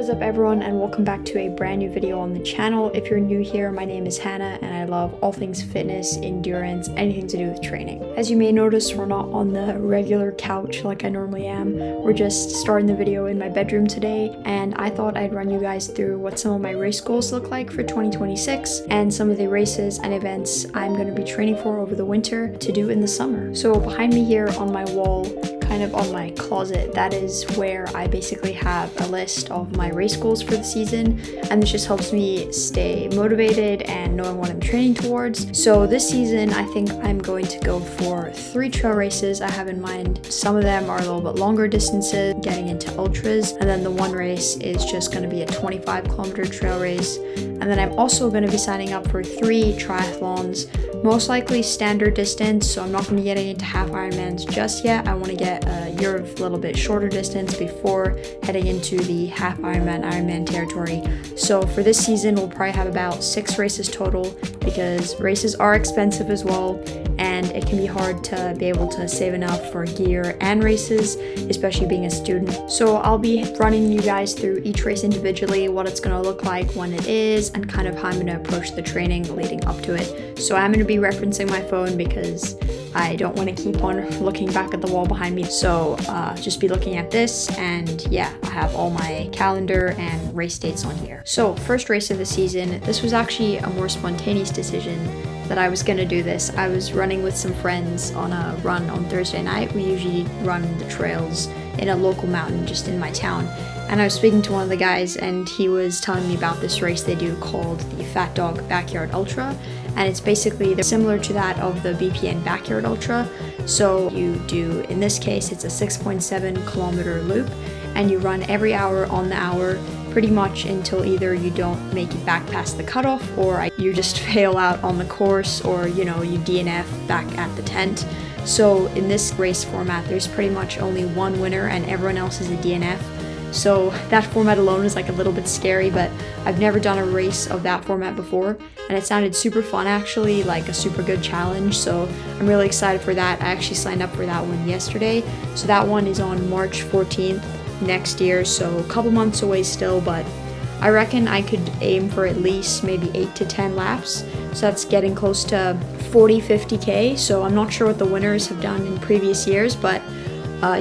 What is up everyone, and welcome back to a brand new video on the channel. If you're new here, my name is Hannah and I love all things fitness, endurance, anything to do with training. As you may notice, we're not on the regular couch like I normally am. We're just starting the video in my bedroom today, and I thought I'd run you guys through what some of my race goals look like for 2026 and some of the races and events I'm going to be training for over the winter to do in the summer. So behind me here on my wall, kind of on my closet, that is where I basically have a list of my race goals for the season, and this just helps me stay motivated and knowing what I'm training towards. So this season I think I'm going to go for 3 trail races I have in mind. Some of them are a little bit longer distances, getting into ultras, and then the one race is just going to be a 25-kilometer trail race. And then I'm also going to be signing up for 3 triathlons, most likely standard distance, so I'm not going to be getting into half Ironmans just yet. I want to get a year of a little bit shorter distance before heading into the half Ironman territory. So for this season, we'll probably have about 6 races total, because races are expensive as well, and it can be hard to be able to save enough for gear and races, especially being a student. So I'll be running you guys through each race individually, what it's going to look like when it is, and kind of how I'm going to approach the training leading up to it. So I'm going to be referencing my phone because I don't want to keep on looking back at the wall behind me. So just be looking at this, and yeah, I have all my calendar and race dates on here. So first race of the season, this was actually a more spontaneous decision that I was going to do this. I was running with some friends on a run on Thursday night. We usually run the trails in a local mountain just in my town. And I was speaking to one of the guys, and he was telling me about this race they do called the Fat Dog Backyard Ultra. And it's basically similar to that of the BPN Backyard Ultra. So you do, in this case, it's a 6.7 kilometer loop, and you run every hour on the hour, pretty much until either you don't make it back past the cutoff, or you just fail out on the course, or you DNF back at the tent. So in this race format, there's pretty much only one winner and everyone else is a DNF. So that format alone is like a little bit scary, but I've never done a race of that format before, and it sounded super fun actually, like a super good challenge. So I'm really excited for that. I actually signed up for that one yesterday. So that one is on March 14th next year, so a couple months away still, but I reckon I could aim for at least maybe 8 to 10 laps. So that's getting close to 40-50K. So I'm not sure what the winners have done in previous years, but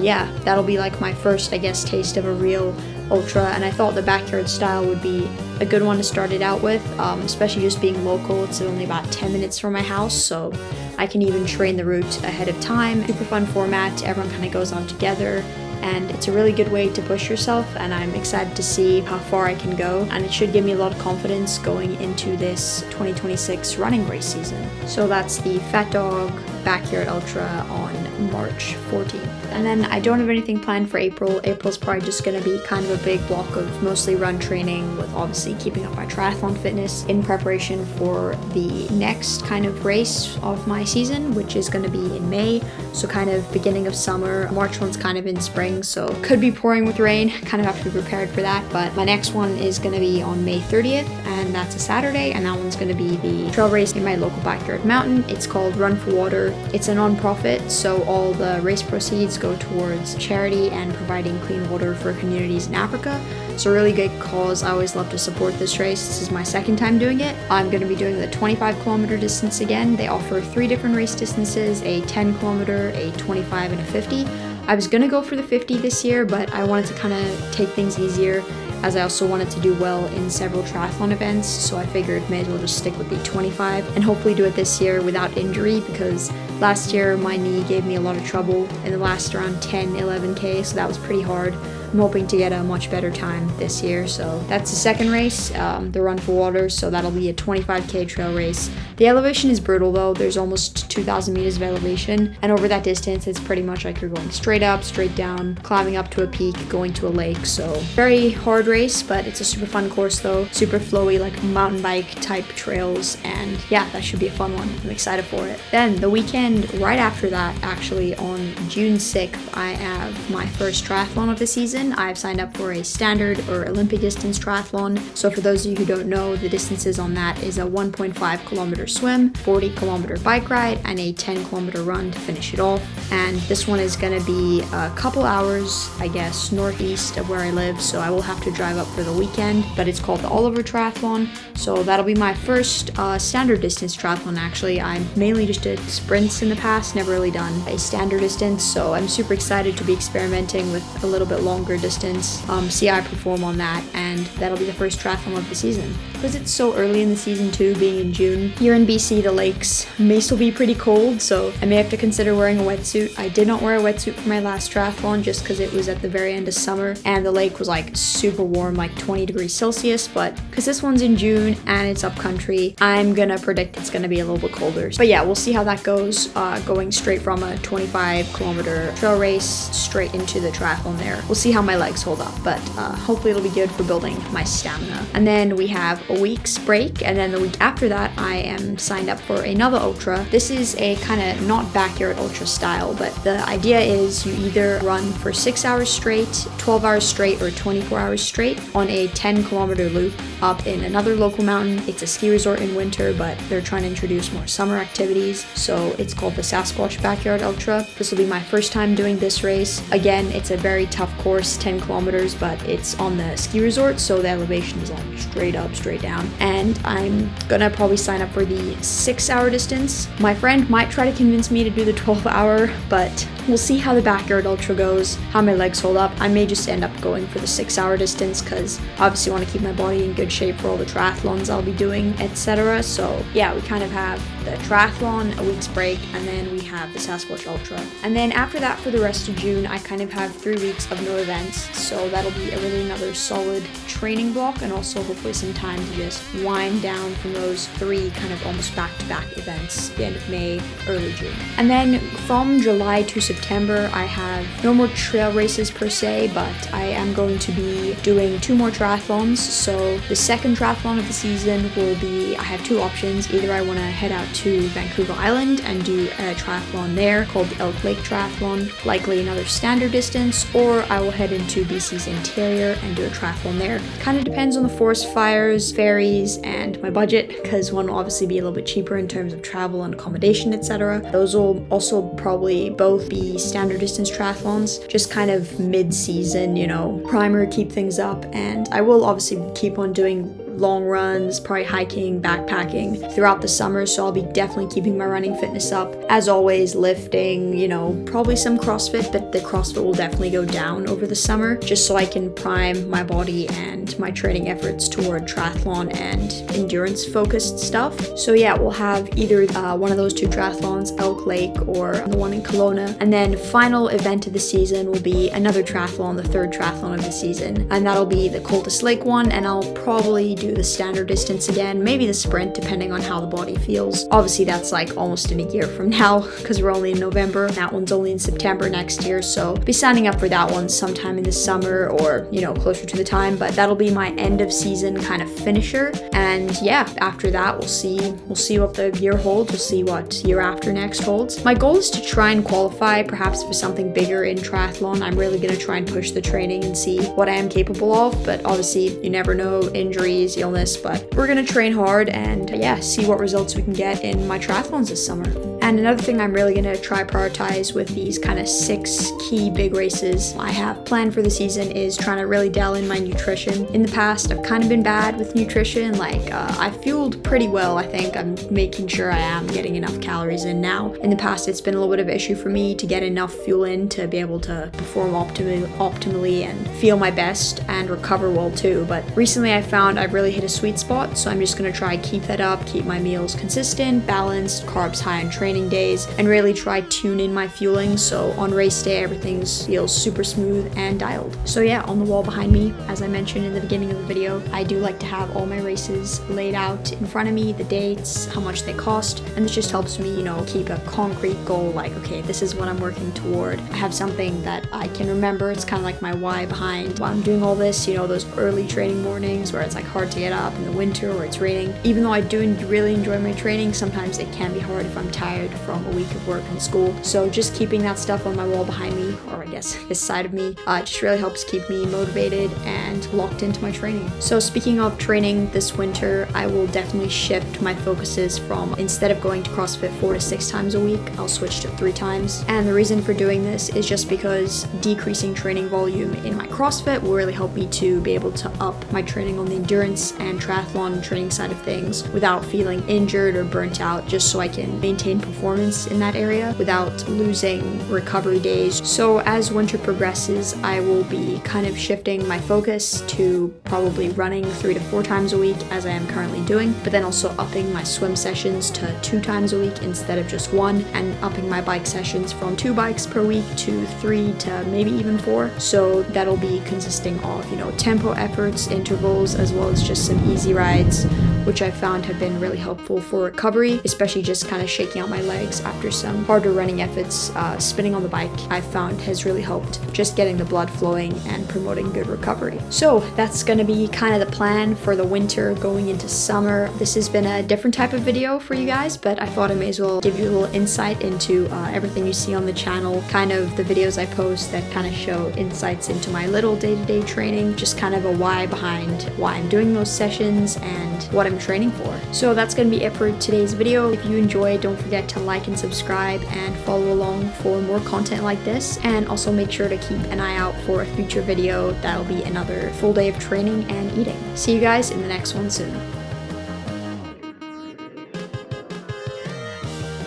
yeah, that'll be like my first, I guess, taste of a real ultra, and I thought the backyard style would be a good one to start it out with, especially just being local. It's only about 10 minutes from my house, so I can even train the route ahead of time. Super fun format, everyone kind of goes on together, and it's a really good way to push yourself, and I'm excited to see how far I can go, and it should give me a lot of confidence going into this 2026 running race season. So that's the Fat Dog Backyard Ultra on March 14th. And then I don't have anything planned for April. April's probably just going to be kind of a big block of mostly run training, with obviously keeping up my triathlon fitness in preparation for the next kind of race of my season, which is going to be in May. So kind of beginning of summer. March one's kind of in spring, so could be pouring with rain. Kind of have to be prepared for that. But my next one is going to be on May 30th, and that's a Saturday, and that one's going to be the trail race in my local backyard mountain. It's called Run for Water. It's a non-profit, so all the race proceeds go towards charity and providing clean water for communities in Africa. So a really good cause. I always love to support this race. This is my second time doing it. I'm going to be doing the 25-kilometer distance again. They offer 3 different race distances, a 10-kilometer, a 25, and a 50. I was going to go for the 50 this year, but I wanted to kind of take things easier, as I also wanted to do well in several triathlon events, so I figured may as well just stick with the 25 and hopefully do it this year without injury, because last year my knee gave me a lot of trouble in the last around 10-11K, so that was pretty hard. I'm hoping to get a much better time this year. So that's the second race, the Run for Water, so that'll be a 25K trail race. The elevation is brutal though. There's almost 2,000 meters of elevation, and over that distance it's pretty much like you're going straight up, straight down, climbing up to a peak, going to a lake. So very hard race, but it's a super fun course though, super flowy, like mountain bike type trails, and yeah, that should be a fun one. I'm excited for it. Then the weekend right after that, actually on June 6th, I have my first triathlon of the season. season, I've signed up for a standard or Olympic distance triathlon. So for those of you who don't know, the distances on that is a 1.5 kilometer swim, 40 kilometer bike ride, and a 10 kilometer run to finish it off. And this one is going to be a couple hours, I guess, northeast of where I live, so I will have to drive up for the weekend, but it's called the Oliver Triathlon. So that'll be my first standard distance triathlon. Actually, I mainly just did sprints in the past, never really done a standard distance, so I'm super excited to be experimenting with a little bit longer distance, see how I perform on that, and that'll be the first triathlon of the season. Because it's so early in the season too, being in June, here in BC the lakes may still be pretty cold, so I may have to consider wearing a wetsuit. I did not wear a wetsuit for my last triathlon just because it was at the very end of summer and the lake was like super warm, like 20 degrees Celsius, but because this one's in June and it's up country, I'm gonna predict it's gonna be a little bit colder. But yeah, we'll see how that goes, going straight from a 25 kilometer trail race straight into the triathlon there. We'll see how my legs hold up, but hopefully it'll be good for building my stamina. And then we have a week's break, and then the week after that I am signed up for another ultra. This is a kind of not backyard ultra style, but the idea is you either run for 6 hours straight, 12 hours straight, or 24 hours straight on a 10 kilometer loop up in another local mountain. It's a ski resort in winter, but they're trying to introduce more summer activities, so it's called the Sasquatch Backyard Ultra. This will be my first time doing this race. Again, it's a very tough course, 10 kilometers, but it's on the ski resort, so the elevation is like straight up, straight down. And I'm gonna probably sign up for the 6 hour distance. My friend might try to convince me to do the 12 hour, but we'll see how the backyard ultra goes, how my legs hold up. I may just end up going for the 6 hour distance because obviously I want to keep my body in good shape for all the triathlons I'll be doing, etc. So yeah, we kind of have the triathlon, a week's break, and then we have the Sasquatch Ultra. And then after that, for the rest of June, I kind of have 3 weeks of no events, so that'll be another solid training block, and also hopefully some time to just wind down from those 3 kind of almost back-to-back events, the end of May, early June. And then from July to September, I have no more trail races per se, but I am going to be doing 2 more triathlons. So the second triathlon of the season will be, I have 2 options. Either I want to head out to Vancouver Island and do a triathlon there called the Elk Lake Triathlon, likely another standard distance, or I will head into BC's interior and do a triathlon there. Kind of depends on the forest fires, ferries, and my budget, because one will obviously be a little bit cheaper in terms of travel and accommodation, etc. Those will also probably both be standard distance triathlons, just kind of mid-season, you know, primer, keep things up, and I will obviously keep on doing long runs, probably hiking, backpacking throughout the summer, so I'll be definitely keeping my running fitness up. As always, lifting, you know, probably some CrossFit, but the CrossFit will definitely go down over the summer, just so I can prime my body and my training efforts toward triathlon and endurance focused stuff. So yeah, we'll have either one of those 2 triathlons, Elk Lake or the one in Kelowna, and then final event of the season will be another triathlon, the 3rd triathlon of the season, and that'll be the Coldest Lake one, and I'll probably do the standard distance again, maybe the sprint, depending on how the body feels. Obviously that's like almost in a year from now because we're only in November. That one's only in September next year, so I'll be signing up for that one sometime in the summer or, you know, closer to the time, but that'll be my end of season kind of finisher. And yeah, after that we'll see what the year holds. We'll see what year after next holds. My goal is to try and qualify perhaps for something bigger in triathlon. I'm really going to try and push the training and see what I am capable of, but obviously you never know, injuries, illness, but we're gonna train hard and yeah, see what results we can get in my triathlons this summer. And another thing I'm really gonna try prioritize with these kind of 6 key big races I have planned for the season is trying to really dial in my nutrition. In the past, I've kind of been bad with nutrition. Like I fueled pretty well. I think I'm making sure I am getting enough calories in now. In the past, it's been a little bit of an issue for me to get enough fuel in to be able to perform optimally and feel my best and recover well too. But recently I found I've really hit a sweet spot, so I'm just gonna try keep that up, keep my meals consistent, balanced, carbs high on training days, and really try tune in my fueling so on race day everything feels super smooth and dialed. So yeah, on the wall behind me, as I mentioned in the beginning of the video, I do like to have all my races laid out in front of me, the dates, how much they cost, and this just helps me, you know, keep a concrete goal, like, okay, this is what I'm working toward. I have something that I can remember. It's kind of like my why behind why I'm doing all this, you know, those early training mornings where it's like hard to get up in the winter or it's raining. Even though I do really enjoy my training, sometimes it can be hard if I'm tired tired from a week of work and school. So just keeping that stuff on my wall behind me, or I guess this side of me, just really helps keep me motivated and locked into my training. So speaking of training this winter, I will definitely shift my focuses from, instead of going to CrossFit 4 to 6 times a week, I'll switch to 3 times. And the reason for doing this is just because decreasing training volume in my CrossFit will really help me to be able to up my training on the endurance and triathlon training side of things without feeling injured or burnt out, just so I can maintain performance in that area without losing recovery days. So as winter progresses, I will be kind of shifting my focus to probably running 3 to 4 times a week, as I am currently doing, but then also upping my swim sessions to 2 times a week instead of just 1, and upping my bike sessions from 2 bikes per week to 3 to maybe even 4. So that'll be consisting of, tempo efforts, intervals, as well as just some easy rides, which I found have been really helpful for recovery, especially just kind of shaking out my legs after some harder running efforts. Spinning on the bike, I found has really helped just getting the blood flowing and promoting good recovery. So that's going to be kind of the plan for the winter going into summer. This has been a different type of video for you guys, but I thought I may as well give you a little insight into everything you see on the channel, kind of the videos I post that kind of show insights into my little day-to-day training, just kind of a why behind why I'm doing those sessions and what I'm training for. So that's going to be it for today's video. If you enjoyed, don't forget to like and subscribe and follow along for more content like this, and also make sure to keep an eye out for a future video that'll be another full day of training and eating. See you guys in the next one soon.